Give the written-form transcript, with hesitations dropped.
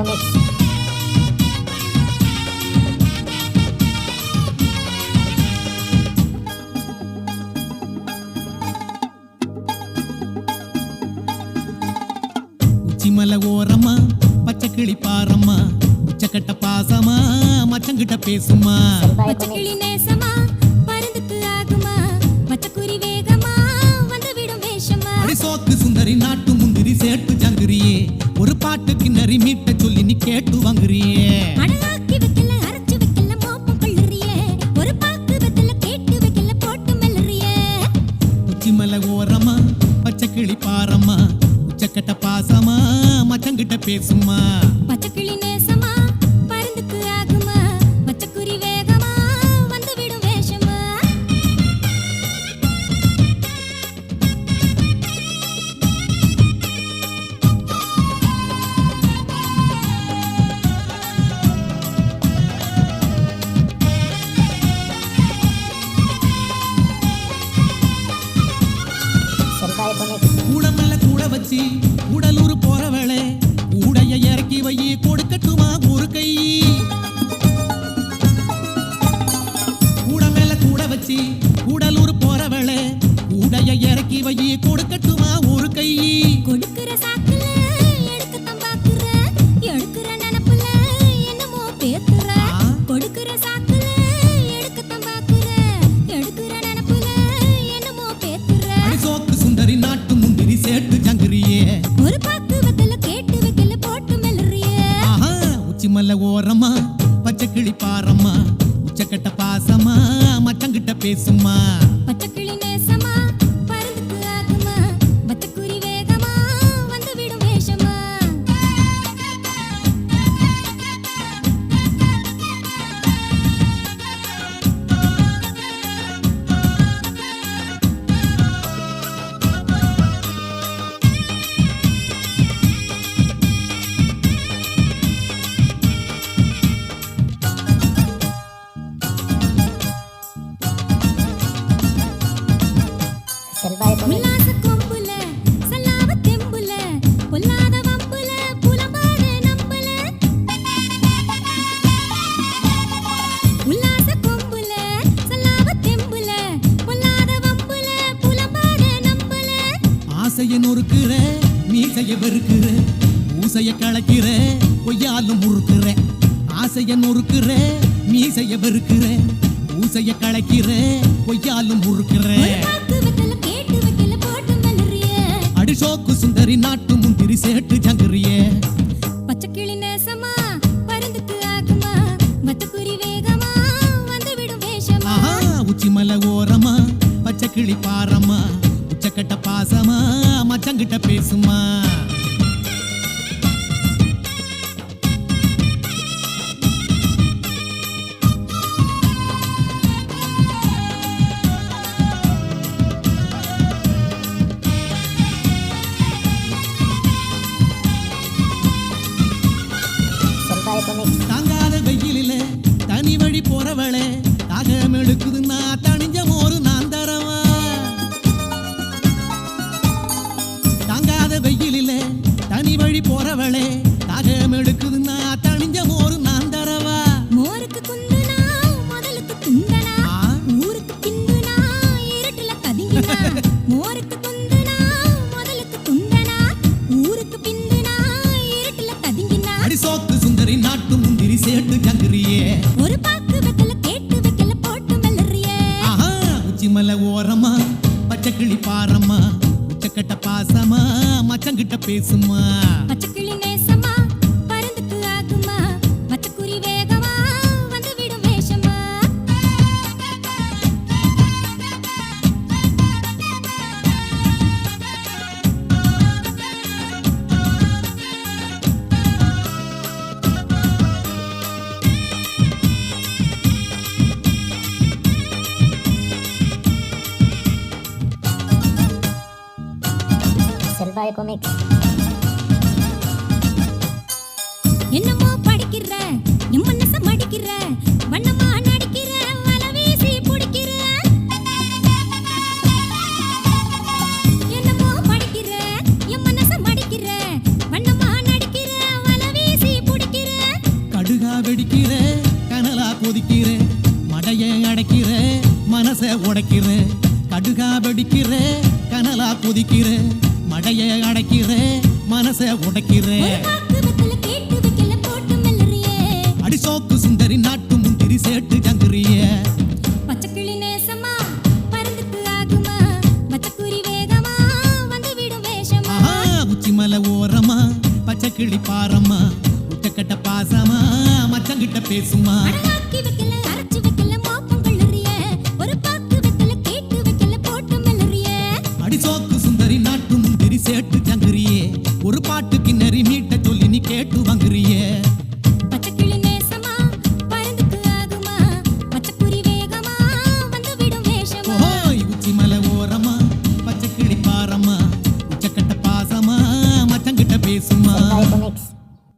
Comics. உச்சிமலை ஓரமா பச்சைக்கிளி பாரம்மா உச்சக்கட்ட பாசமா மச்சங்கிட்ட பேசுமா பச்சைக்கிளி நேசமா பருந்துக்கு ஆகுமா பச்சைக்குரி வேகமா வந்து விடும் வேஷமா சோக்கு சுந்தரி நாட்டு முந்திரி சேட்டு ஜங்கிரியே ஒரு பாட்டு கிண்ணறி மீட்ட சொல்லி நீ கேட்டு வாங்குறியே அடலாக்கி வைக்கல அரைச்சு வைக்கல மோப்பம் கொள்ளுறியே ஒரு பாக்கு வெத்தல கேட்டு வைக்கல போட்டு மெல்லுறியே உச்சிமலை ஓரமா பச்சைக்கிளி பாரம்மா உச்சக்கட்ட பாசமா மச்சங்கிட்ட பேசுமா பச்சைக்கிளி நேசமா பருந்துக்கு ஆகுமா பச்சைக்குரி வேகமா வந்து விடும் வேஷமா Senpai Comics. கூடமல்ல கூட வச்சு உடலூர் போறவளே கூடைய இறக்கி வையி கொடுக்கட்டுமா ஒரு கை கூட மேல கூட வச்சு உடலூர் போறவளே கூடைய இறக்கி வையி கொடுக்கட்டுமா ஒரு கை கொடுக்கிற சாக்குல எடுக்கத்தான் பாக்குற எடுக்கிற நினைப்புல என்னமோ பேத்துற கொடுக்கிற சாக்குல எடுக்கத்தான் பாக்குற எடுக்கிற நினைப்புல என்னமோ பேத்துற அடிசோக்கு சுந்தரி நாட்டு முந்திரி சேட்டு ஜங்கிரியே ஒரு பாக்கு வெத்தல கேட்டு வைக்கல போட்டு மெல்லுறியே ஆஹா உச்சிமல்ல ஓரமா பச்சைக்கிளி பாரம்மா உச்சக்கட்ட பாசமா மச்சங்கிட்ட பேசுமா பச்சைக்கிளி நேசமா பருந்துக்கு ஆகுமா பச்சைக்குரி வேகமா வந்து விடும் வேஷமா Senpai Comics. உல்லாச கொம்புல சல்லாவ தெம்புல பொல்லாத வம்புல புலம்பாத நம்புல உல்லாச கொம்புல சல்லாவ தெம்புல பொல்லாத வம்புல புலம்பாத நம்புல ஆசைய நொறுக்குற மீசைய வெறுக்குற ஊசைய கலக்கிற பொய்யாலும் முறுக்குற ஆசைய நொறுக்குற மீசைய வெறுக்குற ஊசைய கலக்கிற பொய்யாலும் முறுக்குற ஒரு பாக்கு வெத்தல கேட்டு வைக்கல போட்டு மெல்லுறியே அடிசோக்கு சுந்தரி நாட்டு முந்திரி சேட்டு ஜங்கிரியே பச்சைக்கிளி நேசமா பருந்துக்கு ஆகுமா பச்சைக்குரி வேகமா வந்து விடும் வேஷமா ஆஹா உச்சிமலை ஓரமா பச்சைக்கிளி பாரம்மா உச்சக்கட்ட பாசமா மச்சங்கிட்ட பேசுமா Senpai Comics. தாங்காத வெயிலில தனி வழி போறவளே தாகம் எடுக்குதுன்னா தனிஞ்ச மோரு நான் தரவா தாங்காத வெயிலில தனி வழி போறவளே தாகம் எடுக்குதுன்னா தனிஞ்ச மோரு நான் தரவா மோருக்கு குந்துனா முதலுக்கு துந்தனா ஊருக்கு பிந்துனா இருட்டுல கதிங்கினா மோருக்கு குந்துனா முதலுக்கு துந்தனா ஊருக்கு பிந்துனா இருட்டுல கதிங்கினா அடிசோக்கு சுந்தரி நாட்டு முந்திரி சேட்டு ஜங்கிரியே ஒரு பாக்கு வெத்தல கேட்டு வைக்கல போட்டு மெல்லுறியே ஆஹா உச்சிமலை ஓரமா பச்சைக்கிளி பாரம்மா உச்சக்கட்ட பாசமா மச்சங்கிட்ட பேசுமா பச்சைக்கிளி நேசமா பருந்துக்கு ஆகுமா பச்சைக்குரி வேகமா வந்து விடும் வேஷமா Senpai Comics. என்னமோ படிக்கிற என் மனச மடிக்கிற வண்ணமா நடிக்கிற வல வீசி பிடிக்கிற என்னமோ படிக்கிற என் மனச மடிக்கிற வண்ணமா நடிக்கிற வல வீசி உடைக்கிற கடுகா வெடிக்கிற கனலா கொதிக்கிற மடைய அடைக்கிற மனச உடைக்கிற ஒரு பாக்கு வெத்தல கேட்டு வைக்கல போட்டு மெல்லறியே அடிசோக்கு சுந்தரி நாட்டு முந்திரி சேட்டு ஜங்குறிய பச்சைக்கிளி நேசமா பறந்துக்கு ஆகுமா மச்சக்குரி வேகமா வந்து விடும் வேஷமா உச்சி மலை ஓரமா பச்சை கிளி பாரம்மா உட்டக்கட்ட பாசமா மச்சங்கிட்ட பேசுமா அடகாத்து